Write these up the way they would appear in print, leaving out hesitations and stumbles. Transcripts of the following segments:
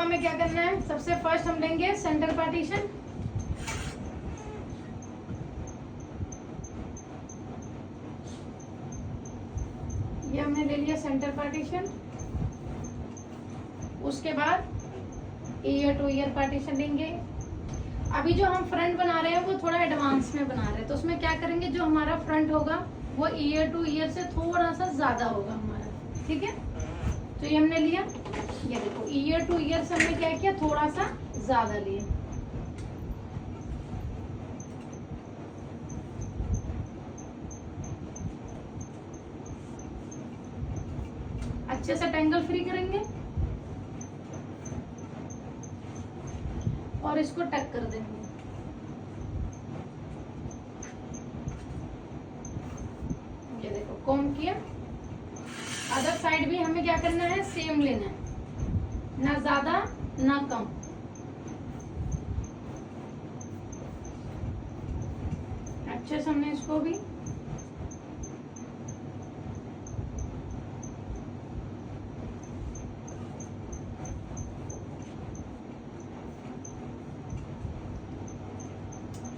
हमें क्या करना है, सबसे फर्स्ट हम लेंगे सेंटर पार्टीशन। ये हमने ले लिया सेंटर पार्टीशन। उसके बाद ईयर टू ईयर पार्टीशन लेंगे। अभी जो हम फ्रंट बना रहे हैं वो थोड़ा एडवांस में बना रहे हैं, तो उसमें क्या करेंगे, जो हमारा फ्रंट होगा वो ईयर टू ईयर से थोड़ा सा ज्यादा होगा हमारा, ठीक है। तो ये हमने लिया, ये देखो ईयर टू ईयर से हमने क्या किया, थोड़ा सा ज्यादा लिया। अच्छे से टेंगल फ्री करेंगे और इसको टक कर देंगे। ये देखो कॉम किया। अदर साइड भी हमें क्या करना है, सेम लेना है, ना ज्यादा ना कम। अच्छे से हमने इसको भी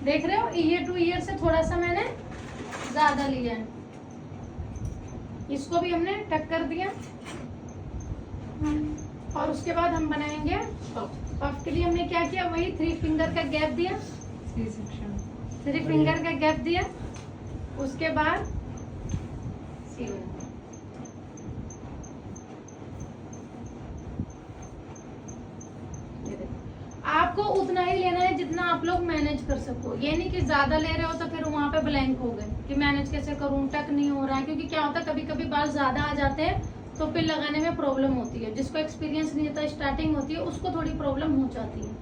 देख रहे हो, ईयर टू ईयर से थोड़ा सा मैंने ज्यादा लिया है। इसको भी हमने टक कर दिया और उसके बाद हम बनाएंगे पफ। पफ के लिए हमने क्या किया, वही 3 फिंगर का गैप दिया, 3 फिंगर का गैप दिया। उसके बाद सी बना। आपको उतना ही लेना है जितना आप लोग मैनेज कर सको। ये नहीं कि ज्यादा ले रहे हो तो फिर वहां पे ब्लैंक हो गए कि मैनेज कैसे करूं, टक नहीं हो रहा है। क्योंकि क्या होता है, कभी कभी बाल ज्यादा आ जाते हैं तो फिर लगाने में प्रॉब्लम होती है। जिसको एक्सपीरियंस नहीं होता, स्टार्टिंग होती है, उसको थोड़ी प्रॉब्लम हो जाती है।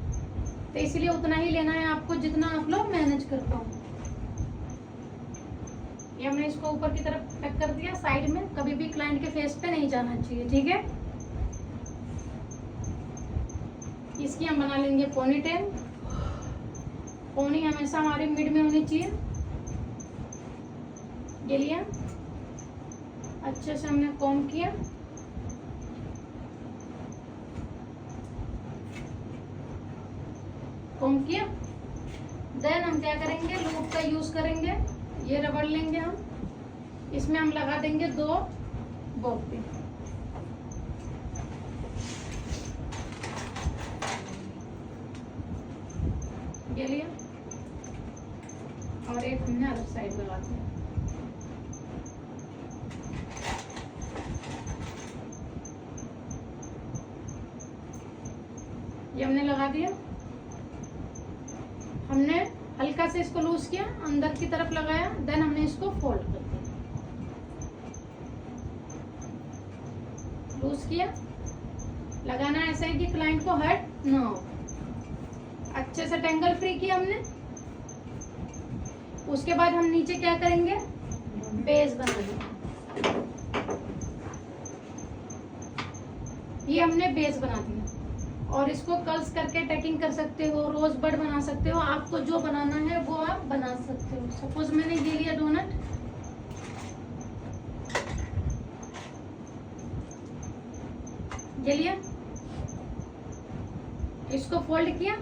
तो इसीलिए उतना ही लेना है आपको जितना आप लोग मैनेज कर पाओ। ये हमने इसको ऊपर की तरफ टक कर दिया साइड में। कभी भी क्लाइंट के फेस पे नहीं जाना चाहिए, ठीक है। इसकी हम बना लेंगे पोनीटेल। पोनी हमेशा हमारी मिड में होनी चाहिए। ये लिया, अच्छे से हमने कॉम्ब किया। कॉम्ब किया। देन हम क्या करेंगे, लूप का यूज करेंगे। ये रबड़ लेंगे हम, इसमें हम लगा देंगे 2 बॉब पिन। ये लिया और एक हमने अदर साइड लगा दिया। ये हमने लगा दिया। हमने हल्का से इसको लूज किया, अंदर की तरफ लगाया, देन हमने इसको फोल्ड कर दिया। लूज किया, लगाना ऐसा है कि क्लाइंट को हर्ट ना हो। अच्छे से टेंगल फ्री किया हमने। उसके बाद हम नीचे क्या करेंगे, बेस बना दिया। ये हमने बेस बना दिया और इसको कर्ल्स करके टैकिंग कर सकते हो, रोज बड बना सकते हो। आपको जो बनाना है वो आप बना सकते हो। सपोज मैंने ये लिया डोनट, ये लिया, इसको फोल्ड किया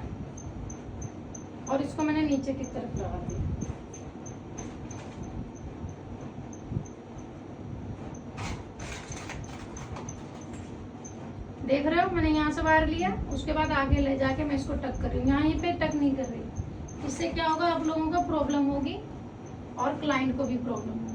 और इसको मैंने नीचे की तरफ लगा दिया। देख रहे हो, मैंने यहाँ से वायर लिया, उसके बाद आगे ले जाके मैं इसको टक कर रही हूँ। यहाँ ये पे टक नहीं कर रही। इससे क्या होगा, आप लोगों को प्रॉब्लम होगी और क्लाइंट को भी प्रॉब्लम होगी।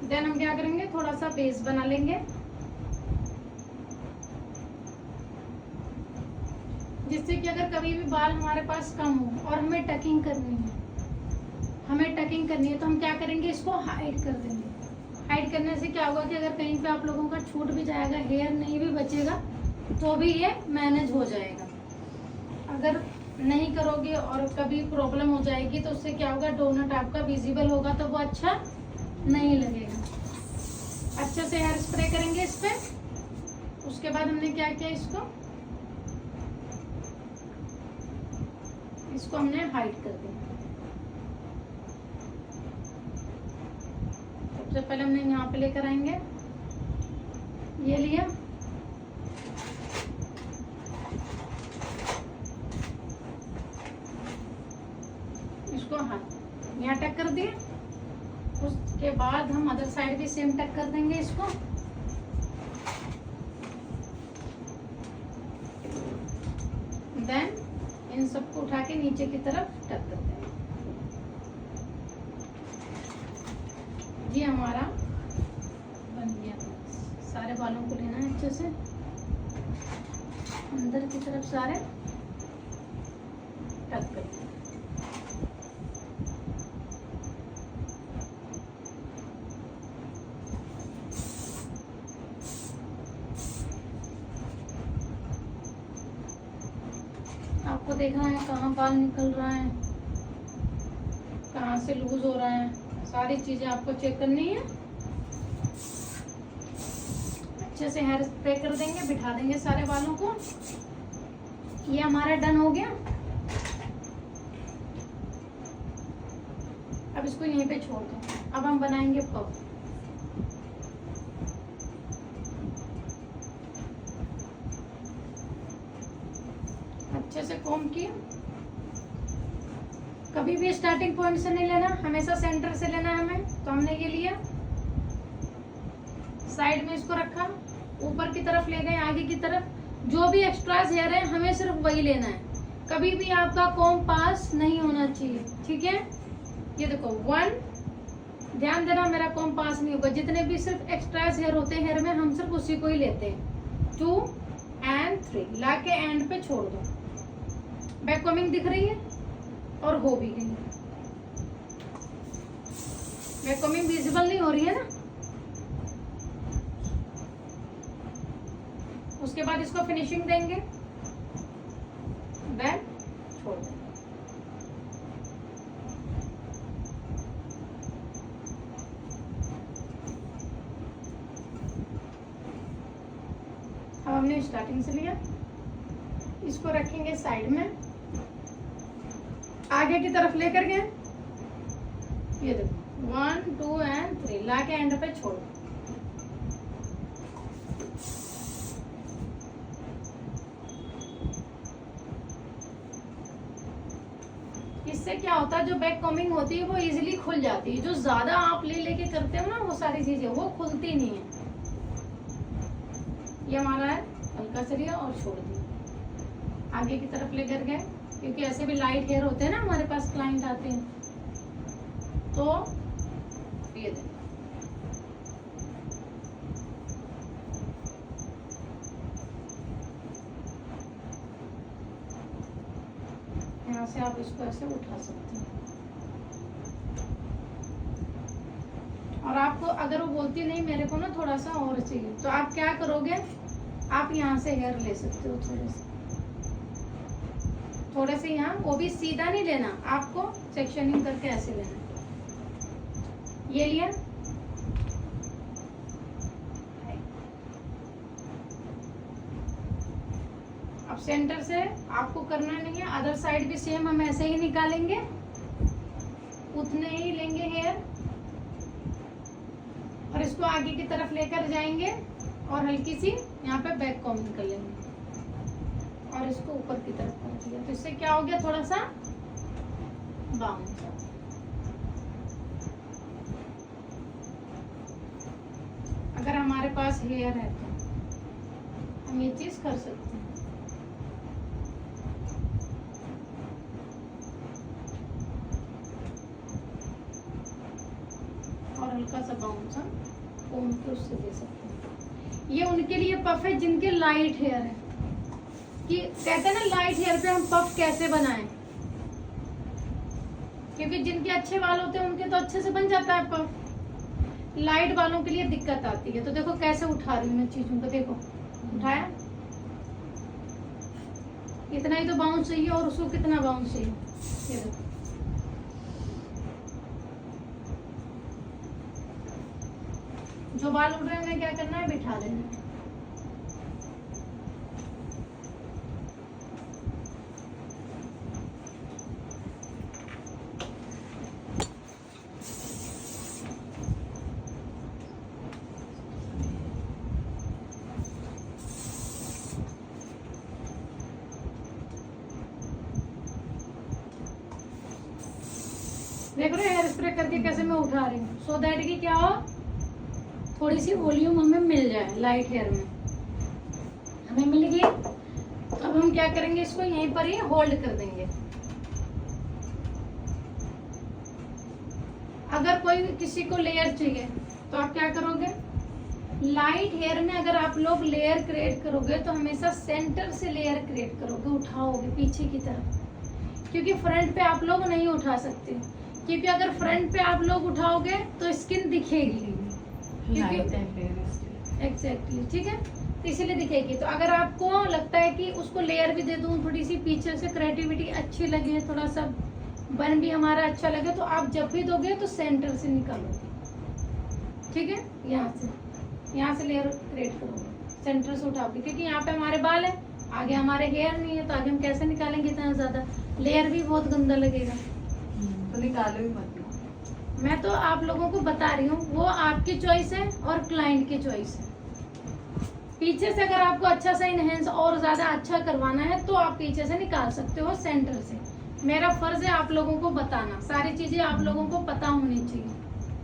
देन हम क्या करेंगे, थोड़ा सा बेस बना लेंगे, जिससे कि अगर कभी भी बाल हमारे पास कम हो और हमें टकिंग करनी है, तो हम क्या करेंगे, इसको हाइड कर देंगे। हाइड करने से क्या होगा कि अगर कहीं पे आप लोगों का छूट भी जाएगा, हेयर नहीं भी बचेगा, तो भी ये मैनेज हो जाएगा। अगर नहीं करोगे और कभी प्रॉब्लम हो जाएगी तो उससे क्या होगा, डोनट आपका विजिबल होगा तो वो अच्छा नहीं लगेगा। अच्छे से हेयर स्प्रे करेंगे इस पे। उसके बाद हमने क्या किया, इसको हमने हाइड कर दिया। सबसे पहले हमने यहाँ पे लेकर आएंगे, ये लिया, इसको यहाँ टक कर दिए। उसके बाद हम अदर साइड भी सेम टक कर देंगे इसको। देन इन सबको उठा के नीचे की तरफ टक कर देंगे। ये हमारा बन गया। सारे बालों को लेना है अच्छे से, अंदर की तरफ सारे टक कर देंगे। आपको देखना है कहाँ बाल निकल रहा है, कहाँ से लूज हो रहा है, सारी चीजें आपको चेक करनी है। अच्छे से हेयर स्प्रे कर देंगे, बिठा देंगे सारे बालों को। ये हमारा डन हो गया। अब इसको यहीं पे छोड़ दो। अब हम बनाएंगे पफ। अच्छे से कॉम्ब किया। कभी भी स्टार्टिंग पॉइंट से नहीं लेना, हमेशा सेंटर से लेना है हमें। तो हमने ये लिया, साइड में इसको रखा, ऊपर की तरफ ले गए, आगे की तरफ। जो भी एक्स्ट्रास हेयर है हमें सिर्फ वही लेना है, कभी भी आपका कॉम्ब पास नहीं होना चाहिए, ठीक है। ये देखो 1, ध्यान देना मेरा कॉम्ब पास नहीं होगा। जितने भी सिर्फ एक्स्ट्रास हेयर होते हैं हेयर में, हम सिर्फ उसी को ही लेते हैं। 2 और 3 ला के एंड पे छोड़ दो। बैक कॉमिंग दिख रही है और हो भी गई। बैक कॉमिंग विजिबल नहीं हो रही है ना। उसके बाद इसको फिनिशिंग देंगे, देन छोड़ देंगे। अब हमने स्टार्टिंग से लिया, इसको रखेंगे साइड में, आगे की तरफ लेकर गए। ये देखो 1, 2 और 3 ला के एंड पे छोड़। इससे क्या होता है, जो बैक कॉमिंग होती है वो इजीली खुल जाती है। जो ज्यादा आप ले लेके करते हो ना, वो सारी चीजें वो खुलती नहीं है। ये हमारा है, हल्का सा लिया और छोड़ दिया, आगे की तरफ लेकर गए। क्योंकि ऐसे भी लाइट हेयर होते हैं ना, हमारे पास क्लाइंट आते हैं, तो ये देखो यहाँ से आप इसको ऐसे उठा सकते हैं। और आपको अगर वो बोलती नहीं मेरे को ना थोड़ा सा और चाहिए, तो आप क्या करोगे, आप यहाँ से हेयर ले सकते हो थोड़े से यहाँ। वो भी सीधा नहीं लेना, आपको सेक्शनिंग करके ऐसे लेना। ये लिया, अब सेंटर से आपको करना नहीं है, अदर साइड भी सेम हम ऐसे ही निकालेंगे, उतने ही लेंगे हेयर और इसको आगे की तरफ लेकर जाएंगे और हल्की सी यहाँ पे बैक कॉम्ब कर लेंगे और इसको ऊपर की तरफ कर दिया। तो इससे क्या हो गया, थोड़ा सा बाउंस। अगर हमारे पास हेयर है तो हम ये चीज कर सकते हैं। और हल्का सा बाउंस हम कॉम्ब के उससे दे सकते हैं। ये उनके लिए पफ है जिनके लाइट हेयर है, कि कहते हैं ना लाइट हेयर पे हम पफ कैसे बनाएं, क्योंकि जिनके अच्छे बाल होते हैं उनके तो अच्छे से बन जाता है पफ। लाइट बालों के लिए दिक्कत आती है। तो देखो कैसे उठा रही हूँ मैं चीजों को, देखो उठाया, इतना ही तो बाउंस चाहिए और उसको कितना बाउंस चाहिए, ये देखो। जो बाल उड़ रहे हैं उन्हें क्या करना है, बिठा देना है। देख रहे हो हेयर स्प्रे करके कैसे मैं उठा रही हूँ, सो दैट कि क्या हो, थोड़ी सी वॉल्यूम हमें मिल जाए लाइट हेयर में। हमें मिल गई। अब हम क्या करेंगे, इसको यहीं पर ही होल्ड कर देंगे। अगर कोई किसी को लेयर चाहिए तो आप क्या करोगे, लाइट हेयर में अगर आप लोग लेयर क्रिएट करोगे तो हमेशा सेंटर से लेयर क्रिएट करोगे, उठाओगे पीछे की तरफ, क्योंकि फ्रंट पे आप लोग नहीं उठा सकते, क्योंकि अगर फ्रंट पे आप लोग उठाओगे तो स्किन दिखेगी, एग्जैक्टली, ठीक है, तो इसीलिए दिखेगी। तो अगर आपको लगता है कि उसको लेयर भी दे दूं, थोड़ी सी पीछे से क्रिएटिविटी अच्छी लगे, थोड़ा सा बन भी हमारा अच्छा लगे, तो आप जब भी दोगे तो सेंटर से निकालोगे, ठीक है, यहाँ से लेयर क्रिएट करोगे, सेंटर से उठाओगे, क्योंकि यहाँ पे हमारे बाल है, आगे हमारे हेयर नहीं है, तो आगे हम कैसे निकालेंगे इतना ज्यादा, लेयर भी बहुत गंदा लगेगा, तो निकालो ही मत। मैं तो आप लोगों को बता रही हूँ, वो आपकी चॉइस है और क्लाइंट की चॉइस है। पीछे से अगर आपको अच्छा सा इनहेंस और ज्यादा अच्छा करवाना है तो आप पीछे से निकाल सकते हो, सेंटर से। मेरा फर्ज है आप लोगों को बताना, सारी चीजें आप लोगों को पता होनी चाहिए,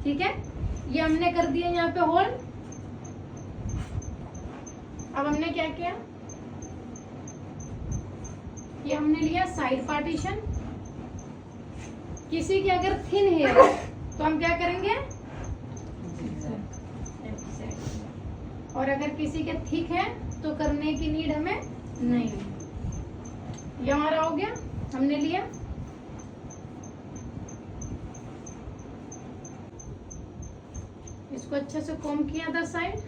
ठीक है। ये हमने कर दिया यहाँ पे होल्ड। अब हमने क्या किया, ये हमने लिया साइड पार्टीशन। किसी की अगर थिन हेयर है तो हम क्या करेंगे, और अगर किसी के थिक है तो करने की नीड हमें नहीं है। ये हमारा हो गया, हमने लिया। इसको अच्छे से कॉम किया था साइड,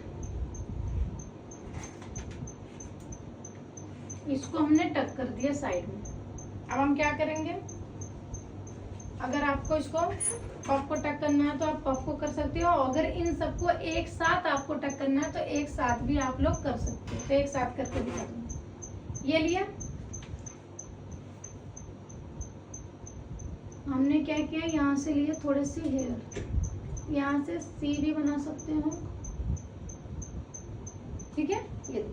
इसको हमने टक कर दिया साइड में। अब हम क्या करेंगे, अगर आपको इसको पफ को टक करना है तो आप पफ को कर सकते हो, अगर इन सबको एक साथ आपको टक करना है तो एक साथ भी आप लोग कर सकते हो। तो एक साथ करके दिखा दूँ। ये लिया, हमने क्या किया, यहाँ से लिए थोड़े से हेयर, यहाँ से सी भी बना सकते हो, ठीक है। ये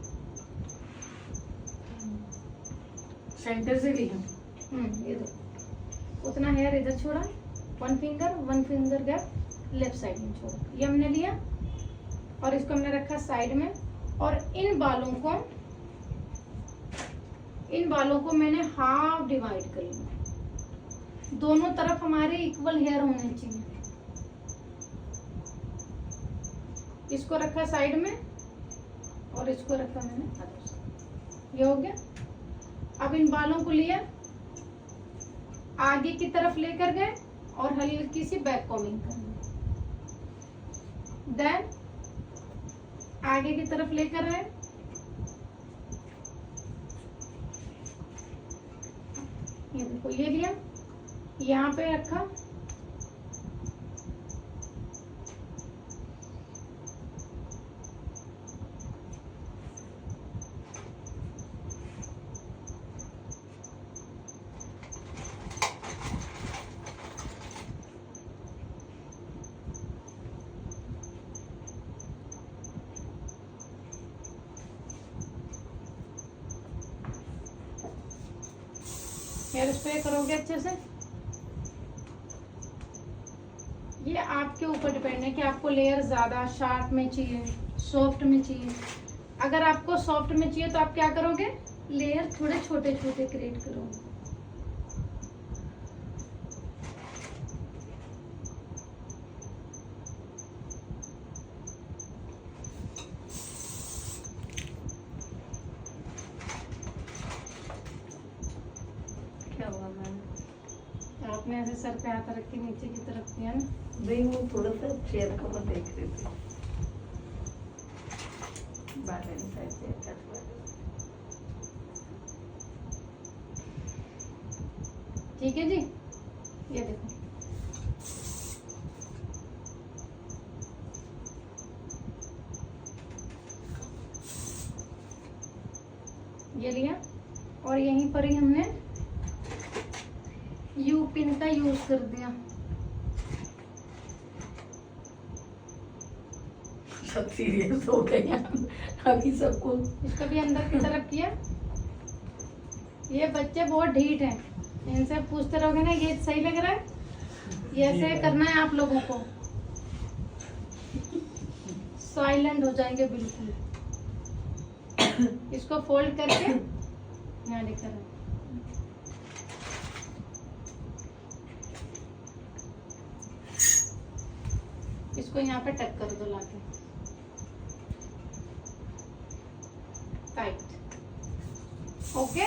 सेंटर से लिया, ये दो, उतना हेयर इधर छोड़ा, one finger gap left side में छोड़ा, ये हमने लिया और इसको हमने रखा साइड में। और इन बालों को मैंने हाफ डिवाइड कर लिया, दोनों तरफ हमारे इक्वल हेयर होने चाहिए। इसको रखा साइड में और इसको रखा मैंने अदर साइड, ये हो गया। अब इन बालों को लिया, आगे की तरफ लेकर गए और हल्की सी बैक कॉमिंग करनी, देन आगे की तरफ लेकर आए, ये देखो, ये लिया, यहाँ पे रखा, हेयर स्प्रे करोगे अच्छे से। ये आपके ऊपर डिपेंड है कि आपको लेयर ज्यादा शार्प में चाहिए, सॉफ्ट में चाहिए। अगर आपको सॉफ्ट में चाहिए तो आप क्या करोगे, लेयर थोड़े छोटे छोटे क्रिएट करोगे। आपने ऐसे सर पे हाथ रख के नीचे की तरफ किया ना, नहीं वो थोड़ा सा चेयर को मैं देख रही थी, बाहर साइड से कट हुआ। ठीक है जी, ये देखो, ये लिया और यहीं पर ही हमने यू पिन का यूज कर दिया। सब सीरियस हो गए अभी सबको। इसको भी अंदर की तरफ किया। ये बच्चे बहुत ढीठ हैं, इनसे पूछते रहोगे ना ये सही लग रहा है, ये ऐसे करना है आप लोगों को, साइलेंट हो जाएंगे बिल्कुल। इसको फोल्ड करके यहाँ लिखा है, इसको यहाँ पे टक कर दो लाके टाइट। ओके,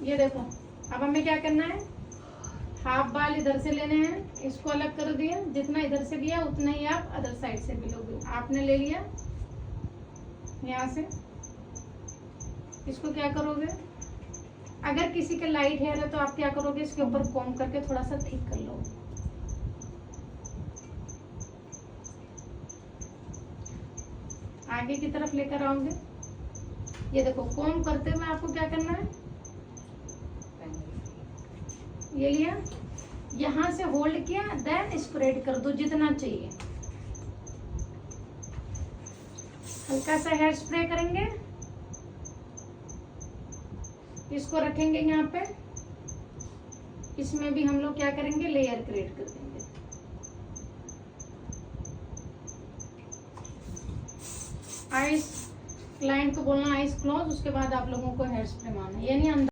ये देखो अब हमें क्या करना है, हाफ बाल इधर से लेने हैं, इसको अलग कर दिया, जितना इधर से लिया उतना ही आप अदर साइड से भी लोगे। आपने ले लिया यहाँ से, इसको क्या करोगे, अगर किसी के लाइट हेयर है तो आप क्या करोगे, इसके ऊपर कॉम्ब करके थोड़ा सा ठीक कर लो। आगे की तरफ लेकर आओगे, ये देखो कॉम्ब करते हुए आपको क्या करना है, ये लिया, यहां से होल्ड किया, देन स्प्रेड कर दो जितना चाहिए। हल्का सा हेयर स्प्रे करेंगे, इसको रखेंगे यहाँ पे, इसमें भी हम लोग क्या करेंगे, लेयर क्रिएट कर देंगे। आइस, क्लाइंट को बोलना आइस क्लोज, उसके बाद आप लोगों को हेयर स्प्रे मारना, यानी अंदर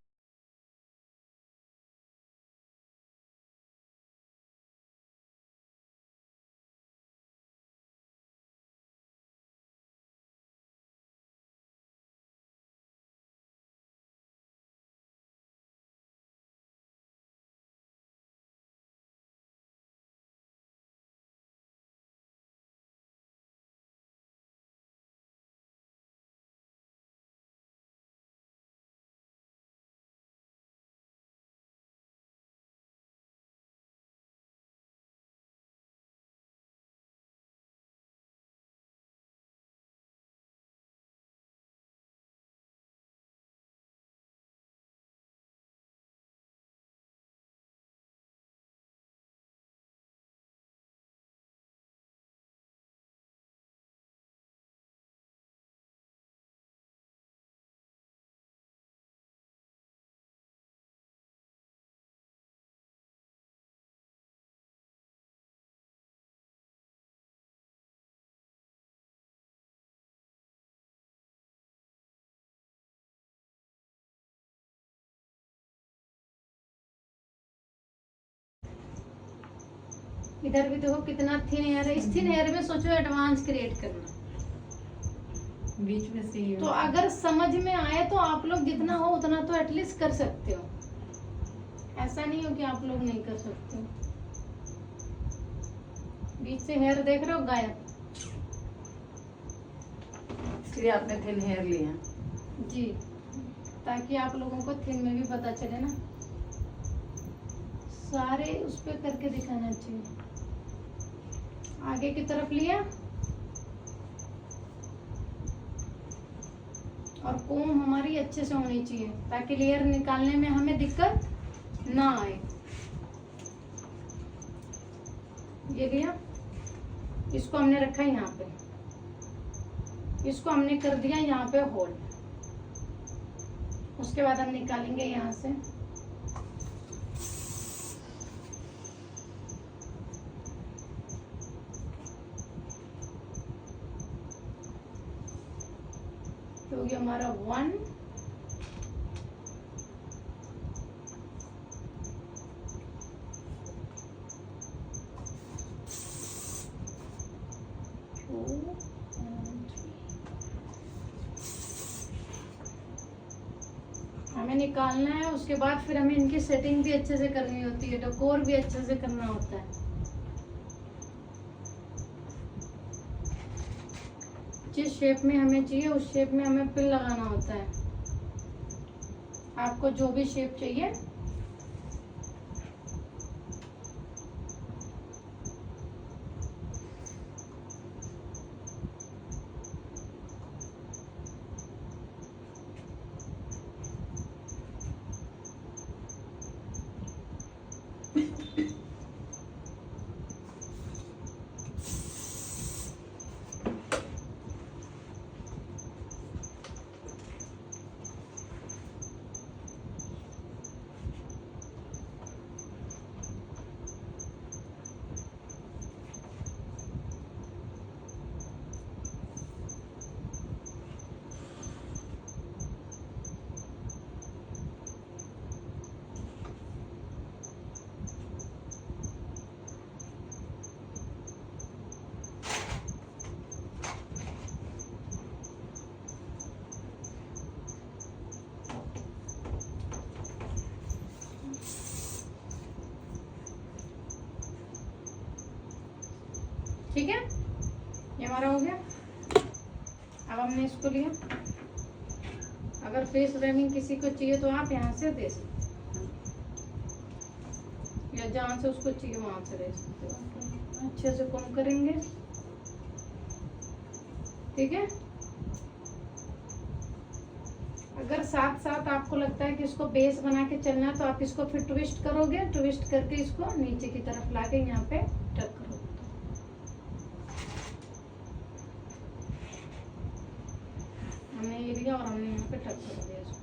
इधर भी देखो कितना थिन हेयर है। इस थिन हेयर में सोचो एडवांस क्रिएट करना, बीच में से तो अगर समझ में आए तो आप लोग जितना हो उतना तो एटलीस्ट कर सकते हो, ऐसा नहीं हो कि आप लोग नहीं कर सकते। बीच से हेयर देख रहे हो गायब, इसलिए आपने थिन हेयर लिया जी, ताकि आप लोगों को थिन में भी पता चले ना, सारे उस पे करके दिखाना चाहिए। आगे की तरफ लिया और कोम हमारी अच्छे से होनी चाहिए ताकि लेयर निकालने में हमें दिक्कत ना आए। ये लिया, इसको हमने रखा यहाँ पे, इसको हमने कर दिया यहाँ पे होल्ड। उसके बाद हम निकालेंगे यहाँ से, तो ये हमारा 1 2 and 3 हमें निकालना है। उसके बाद फिर हमें इनकी सेटिंग भी अच्छे से करनी होती है, डेकोर भी अच्छे से करना होता है। जिस शेप में हमें चाहिए उस शेप में हमें पिन लगाना होता है। आपको जो भी शेप चाहिए ठीक है, ये हमारा हो गया। अब हमने इसको लिया। अगर फेस फ्रेमिंग किसी को चाहिए तो आप यहाँ से दे सकते हो, या जहाँ से उसको चाहिए वहां से दे सकते हो। अच्छे से कम करेंगे, ठीक है। अगर साथ साथ आपको लगता है कि इसको बेस बना के चलना है तो आप इसको फिर ट्विस्ट करोगे, ट्विस्ट करके इसको नीचे की तरफ लाके यहाँ पे टक करोगे। हमने ये लिया और हमने यहाँ पे टक कर दिया इसको।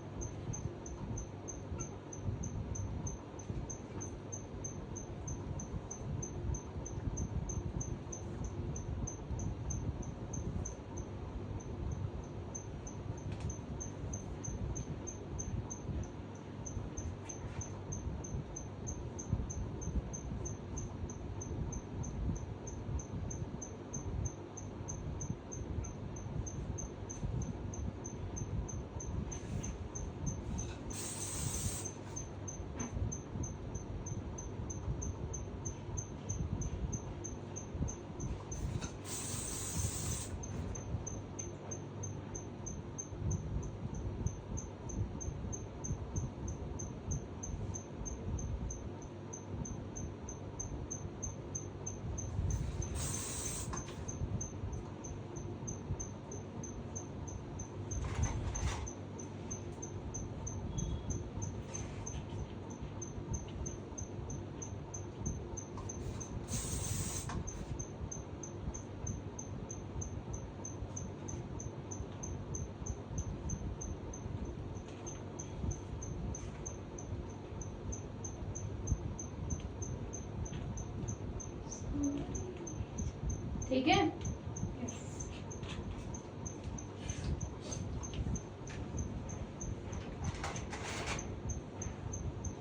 ठीक है,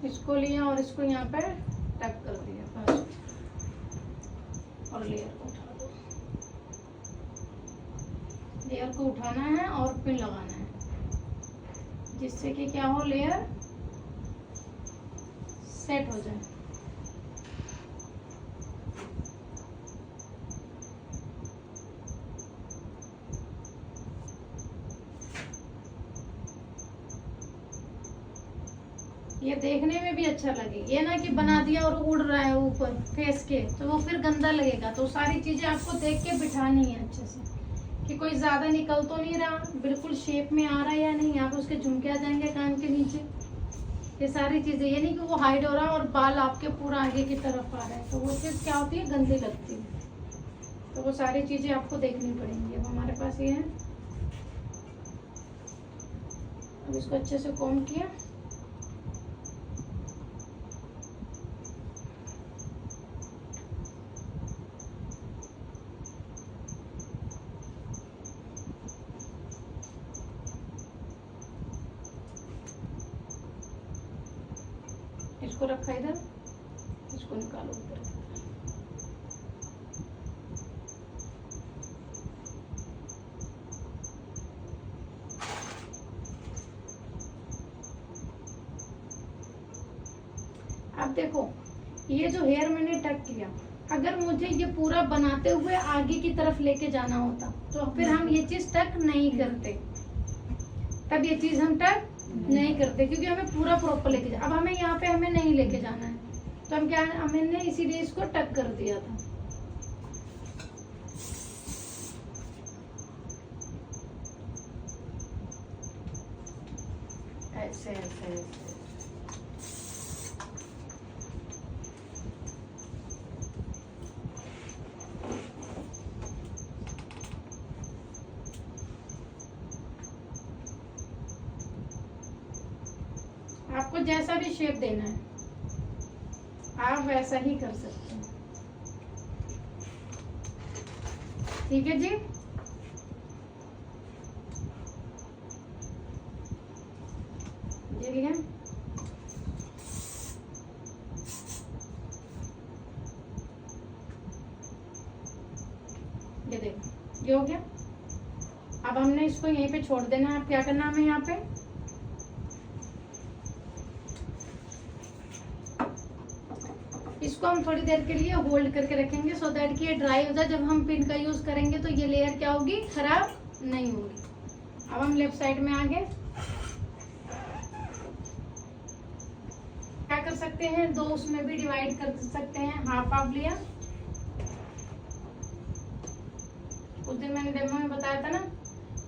इसको लिया और इसको यहाँ पे टक कर दिया फर्स्ट, और लेयर को उठा दो। लेयर को उठाना है और पिन लगाना है, जिससे कि क्या हो, लेयर सेट हो जाए। ये देखने में भी अच्छा लगे, ये ना कि बना दिया और उड़ रहा है ऊपर फेस के, तो वो फिर गंदा लगेगा। तो सारी चीजें आपको देख के बिठानी है अच्छे से, कि कोई ज्यादा निकल तो नहीं रहा, बिल्कुल शेप में आ रहा है या नहीं। यहाँ पे उसके झुमके आ जाएंगे कान के नीचे, ये सारी चीजें। ये नहीं कि वो हाइड हो रहा है और बाल आपके पूरा आगे की तरफ आ रहा है, तो वो चीज क्या होती है, गंदी लगती है। तो वो सारी चीजें आपको देखनी पड़ेंगी। अब हमारे पास ये है, अब इसको अच्छे से कॉम्ब किया। इसको रखा इधर, इसको निकालो ऊपर। अब देखो, ये जो हेयर मैंने टक किया, अगर मुझे ये पूरा बनाते हुए आगे की तरफ लेके जाना होता तो फिर हम ये चीज टक नहीं करते, तब ये चीज हम टक नहीं करते, क्योंकि हमें पूरा प्रॉपर लेके जा। अब हमें यहाँ पे हमें नहीं लेके जाना है, तो हम क्या, हमने इसीलिए इसको टक कर दिया था। ऐसे ऐसे ऐसे। आपको जैसा भी शेप देना है आप वैसा ही कर सकते हैं, ठीक है जी। ये है, ये देखो, ये हो गया। अब हमने इसको यहीं पे छोड़ देना है। अब क्या करना है हमें, यहाँ पे इसको इसको हम थोड़ी देर के लिए होल्ड करके रखेंगे सो दैट कि ये ड्राई हो जाए। जब हम पिन का यूज करेंगे तो ये लेयर क्या होगी, खराब नहीं होगी। अब हम लेफ्ट साइड में आ गए। क्या कर सकते हैं, दो उसमें भी डिवाइड कर सकते हैं। हाफ हाफ लिया, उस दिन मैंने डेमो में बताया था ना,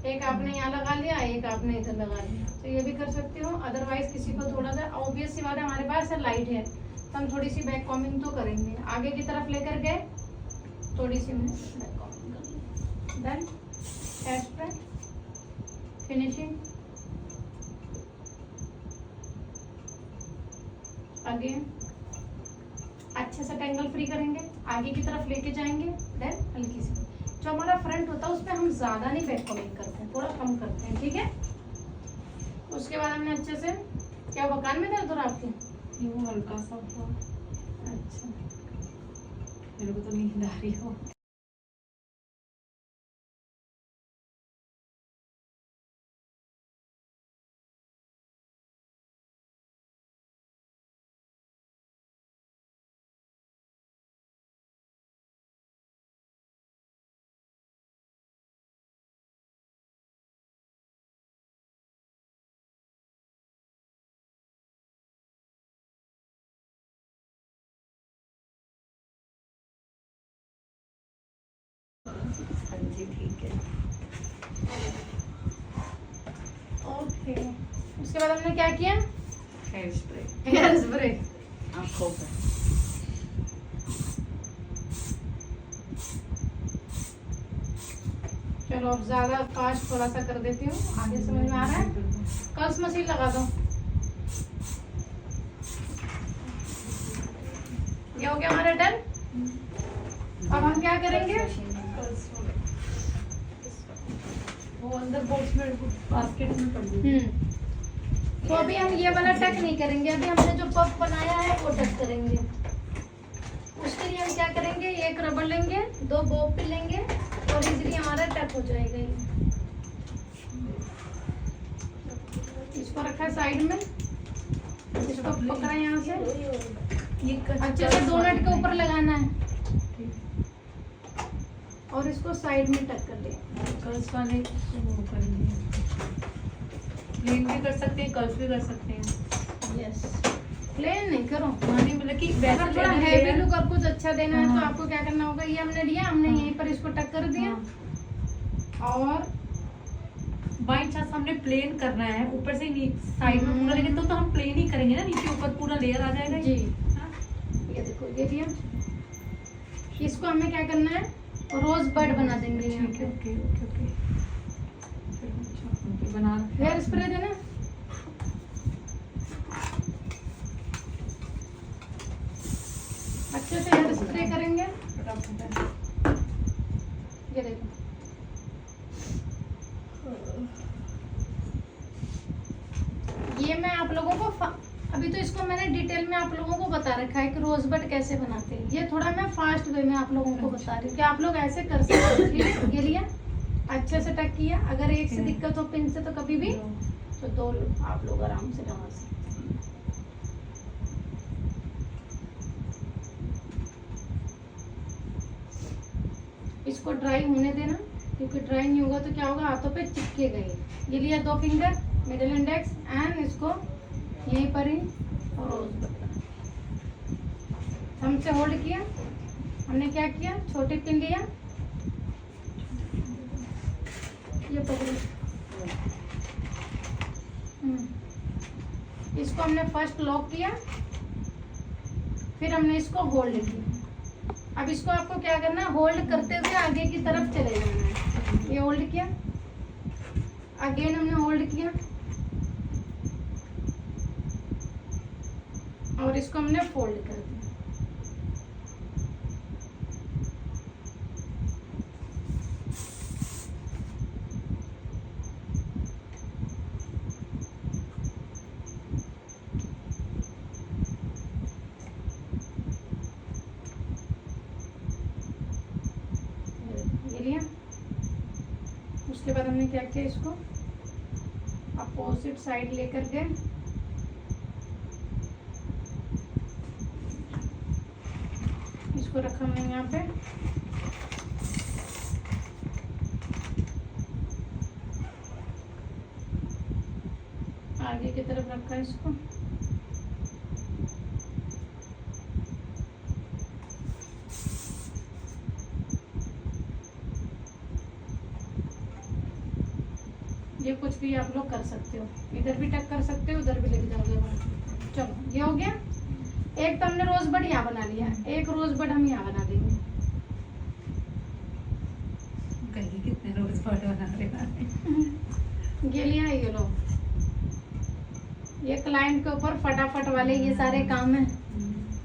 एक आपने यहाँ लगा लिया, एक आपने इधर लगा लिया, तो ये भी कर सकते हो। अदरवाइज किसी को थोड़ा सा, ऑब्वियस सी बात है हमारे पास लाइट है तो हम थोड़ी सी बैक कॉमिंग तो करेंगे। आगे की तरफ लेकर गए, थोड़ी सी मैं बैक कॉमिंग कर ली, then hair spray finishing. Again अच्छे से टेंगल फ्री करेंगे, आगे की तरफ लेके जाएंगे, देन हल्की सी जो हमारा फ्रंट होता है उसमें हम ज्यादा नहीं बैक कॉमिंग करते हैं, थोड़ा कम करते हैं, ठीक है। उसके बाद हमने अच्छे से, क्या बकान में दर्द हो रहा आपके? वो हल्का सा हुआ। अच्छा, मेरे को तो नींद आ रही हो। हाँ जी ठीक है। ओके। उसके बाद हमने क्या किया, हेयर स्प्रे हेयर स्प्रे। आँखों पर। चलो अब ज्यादा फास्ट थोड़ा सा कर देती हूँ, आगे समझ में आ रहा है। कर्ल्स मशीन लगा दो। ये हो गया हमारा डन। अब हम क्या करेंगे, वो अंदर बॉक्स में बास्केट में पड़ गई। तो अभी हम ये वाला टक नहीं करेंगे, अभी हमने जो पफ बनाया है वो टक करेंगे। उसके लिए हम क्या करेंगे, एक रबड़ लेंगे, दो बॉब पिन लेंगे और इजीली हमारा टक हो जाएगा। ये इसको रखा है साइड में, इसको पकड़ा यहाँ से, ये अच्छे से 2 नट के ऊपर लगाना है और इसको साइड में टक कर दिया। कर्ल्स वाले वो करेंगे, प्लेन भी कर सकते हैं, कर्ल्स भी कर सकते हैं। यस, प्लेन नहीं करो, माने मतलब कि अगर वैसा थोड़ा प्लेन हैवी लेना लुक और कुछ अच्छा देना है तो हाँ। आपको क्या करना होगा, ये हमने लिया, हमने हाँ। यहीं पर इसको टक कर दिया हाँ। और बाई चांस हमने प्लेन करना है, ऊपर से साइड में पूरा, लेकिन तो हम प्लेन ही करेंगे ना, नीचे ऊपर पूरा लेयर आ जाएगा। जी हाँ। ये देखो, ये दिया। इसको हमें क्या करना है, रोज बर्ड बना देंगे यहाँ ठीक पे। है, ओके ओके ओके। ओके, बना हेयर स्प्रे देना, अच्छे से हेयर स्प्रे करेंगे। ये देखो, ये मैं आप लोगों को अभी तो इसको मैंने डिटेल में आप लोगों को बता रखा है कि रोजबड कैसे बनाते हैं। ये थोड़ा मैं फास्ट वे में आप लोगों को बता रही हूँ कि आप लोग ऐसे कर सकते हो। ठीक है, ये लिया, अच्छे से टक किया। अगर एक से दिक्कत हो पिन से तो कभी भी तो 2 आप लोग आराम से लगा सकते हैं। इसको ड्राई होने देना, क्योंकि ड्राई नहीं होगा तो क्या होगा, हाथों पे चिपकेगा। ये लिया 2 फिंगर, मिडिल इंडेक्स एंड इसको यहीं पर ही रोज हमसे होल्ड किया। हमने क्या किया, छोटी पिन लिया, ये पकड़ो, इसको हमने फर्स्ट लॉक किया, फिर हमने इसको होल्ड किया। अब इसको आपको क्या करना है, होल्ड करते हुए आगे की तरफ चले जाना है। ये होल्ड किया, अगेन हमने होल्ड किया और इसको हमने फोल्ड कर दिया। ये लिया, उसके बाद हमने क्या किया, इसको अपोजिट साइड लेकर गए इसको रखा हमने यहाँ पे। आगे की तरफ रखा है इसको। ये कुछ भी आप लोग कर सकते हो, इधर भी टक कर सकते हो, उधर भी लेके जाओगे बना। चलो ये हो गया। एक तो हमने रोज बड यहाँ बना लिया, एक रोज बड हम यहाँ बना देंगे। कहीं कितने रोज बड बना रहे ये लिया ये लो, ये क्लाइंट के ऊपर फटाफट वाले ये सारे काम है,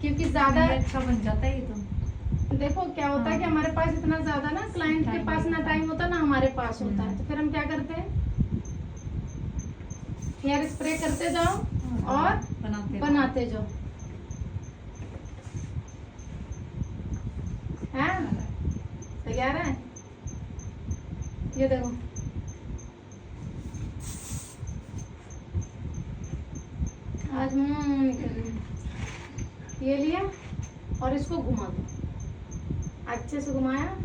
क्योंकि ज्यादा अच्छा बन जाता है ये तो। देखो क्या होता है कि हमारे पास इतना ज्यादा ना क्लाइंट के पास ना टाइम होता ना हमारे पास होता है, तो फिर हम क्या करते हैं, हेयर स्प्रे करते जाओ और बनाते जाओ। है तैयार है? ये देखो आज निकल रही है। ये लिया और इसको घुमा दो, अच्छे से घुमाया।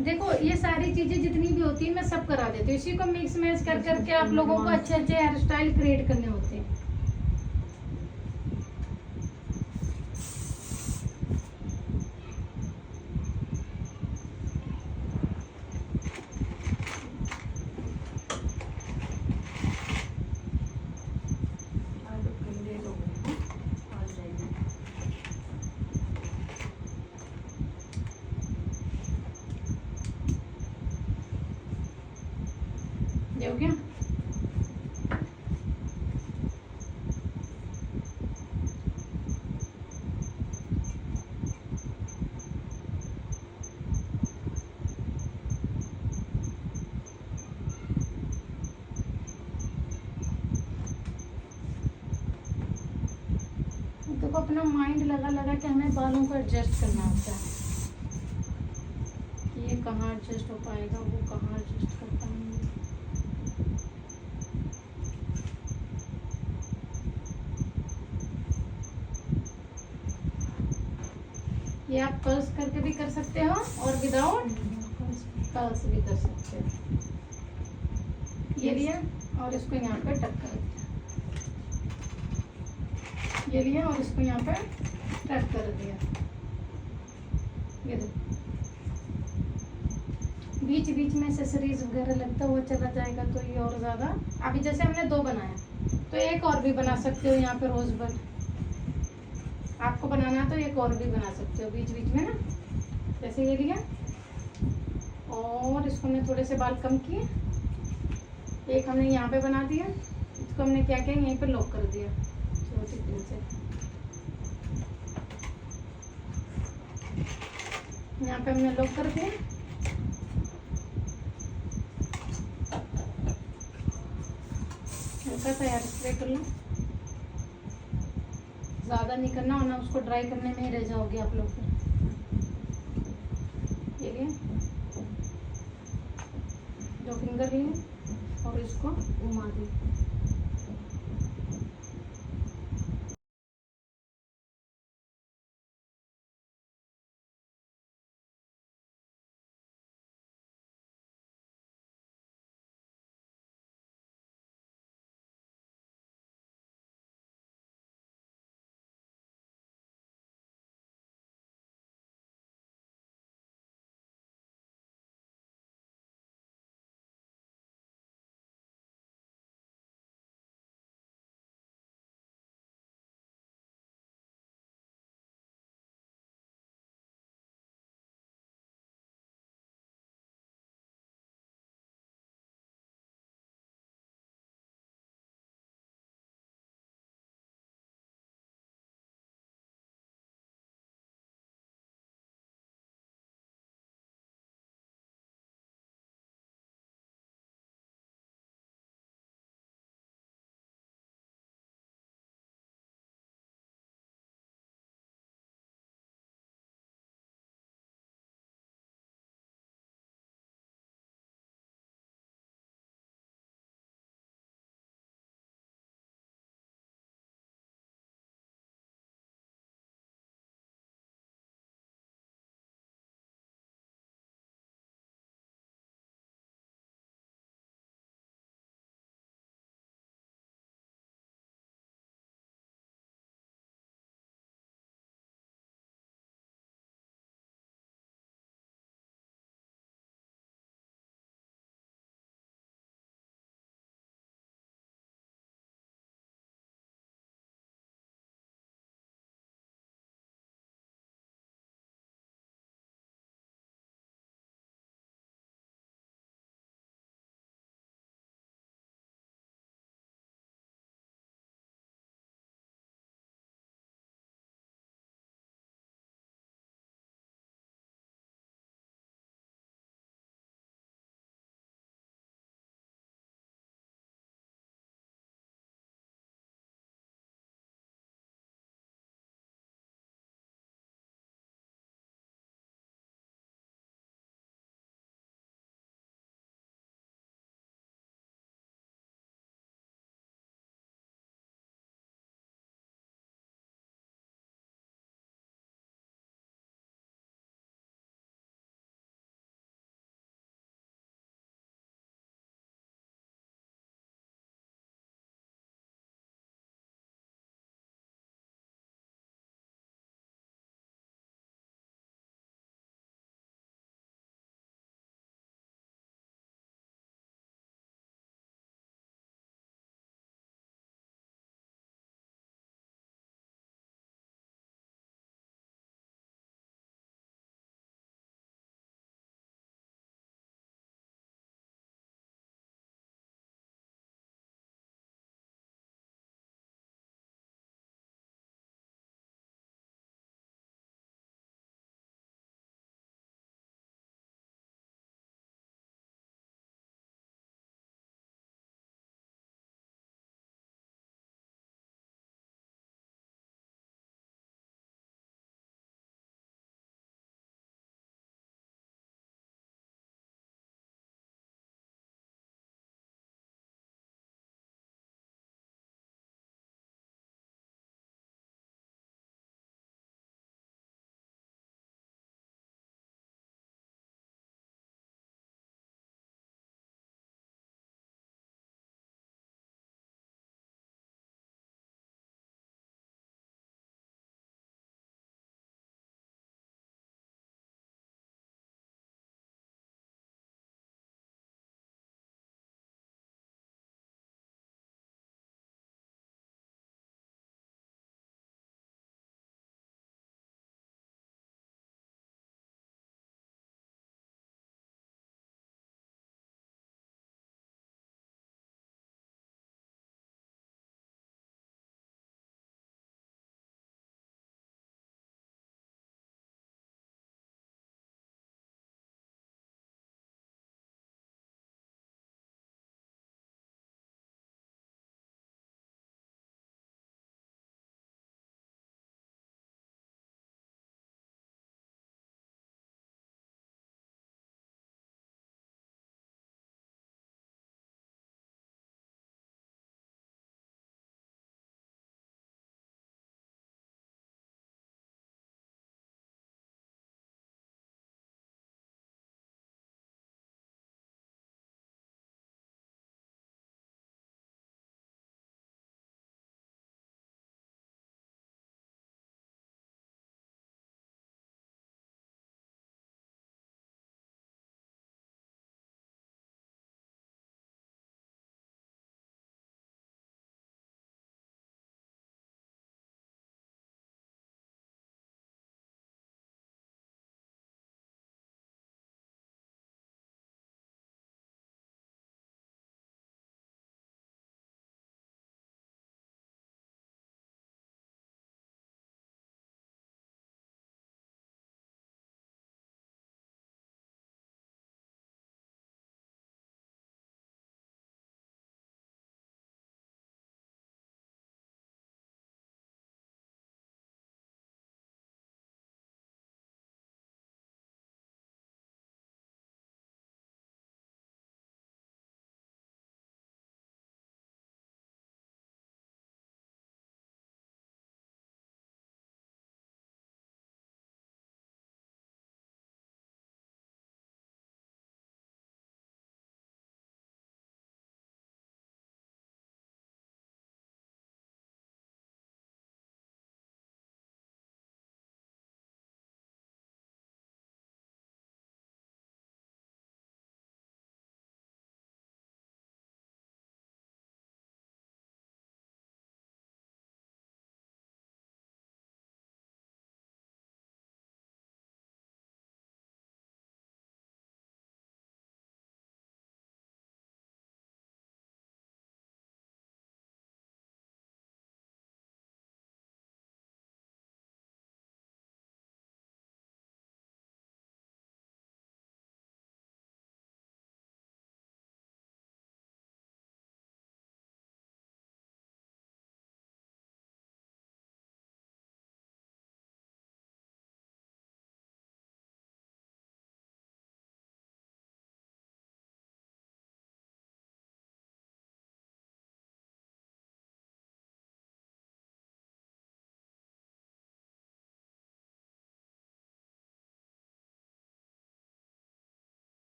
देखो ये सारी चीजें जितनी भी होती है मैं सब करा देती हूँ, इसी को मिक्स मैच कर करके आप लोगों को अच्छे अच्छे हेयर स्टाइल क्रिएट करने होते हैं। ये हो गया। देखो अपना माइंड लगा लगा के हमें बालों को एडजस्ट करना होता है कि ये कहाँ एडजस्ट हो पाएगा, वो कहाँ एडजस्ट कर पाएंगे। ये आप कर्ल्स करके भी कर सकते हो और विदाउट कर्ल्स भी कर सकते हो। ये लिया और इसको यहाँ पे टक कर दिया, ये लिया और इसको यहाँ पे टक कर दिया। ये देखो बीच बीच में एक्सेसरीज वगैरह लगता हुआ चला जाएगा तो ये और ज्यादा। अभी जैसे हमने 2 बनाया तो एक और भी बना सकते हो यहाँ पे रोजबड, आपको बनाना है तो एक और भी बना सकते हो बीच बीच में ना। जैसे ये लिया और इसको हमने थोड़े से बाल कम किए, एक हमने यहाँ पे बना दिया, इसको हमने क्या किया यहीं पे लॉक कर दिया छोटी पिन से। यहाँ पे हमने लॉक कर दिया। हल्का सा हेयर स्प्रे कर लो, ज्यादा नहीं करना वरना उसको ड्राई करने में ही रह जाओगे आप लोग फिर। ये लिए 2 फिंगर लिए और इसको घुमा दिए।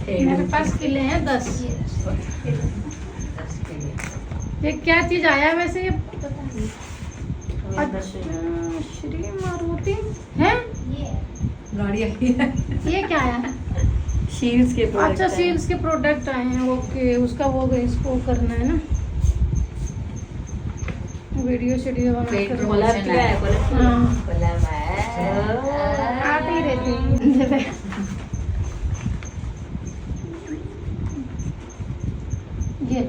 मेरे पास किले हैं 10। ये क्या चीज आया है वैसे ये अच्छा, श्री मारुति है। गाड़ी आई है। ये क्या आया? शील्स के अच्छा सील्स के प्रोडक्ट आए हैं। ओके उसका वो इसको करना है ना, वीडियो शेडियो कोलैब किया है, कोलैब आते ही रहते हैं। ये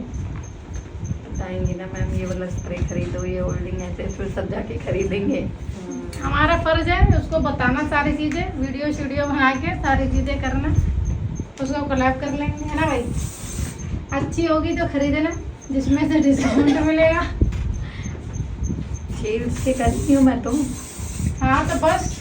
बताएंगे ना मैम ये वाला स्प्रे खरीदो, ये होल्डिंग ऐसे, फिर सब जाके खरीदेंगे। हमारा फर्ज है उसको बताना सारी चीजें, वीडियो शीडियो बना के सारी चीजें करना, उसको कोलैब कर लेंगे है ना भाई। अच्छी होगी तो खरीदे ना, जिसमें से डिस्काउंट मिलेगा। शील्स के करती हूँ मैं तो। हाँ तो बस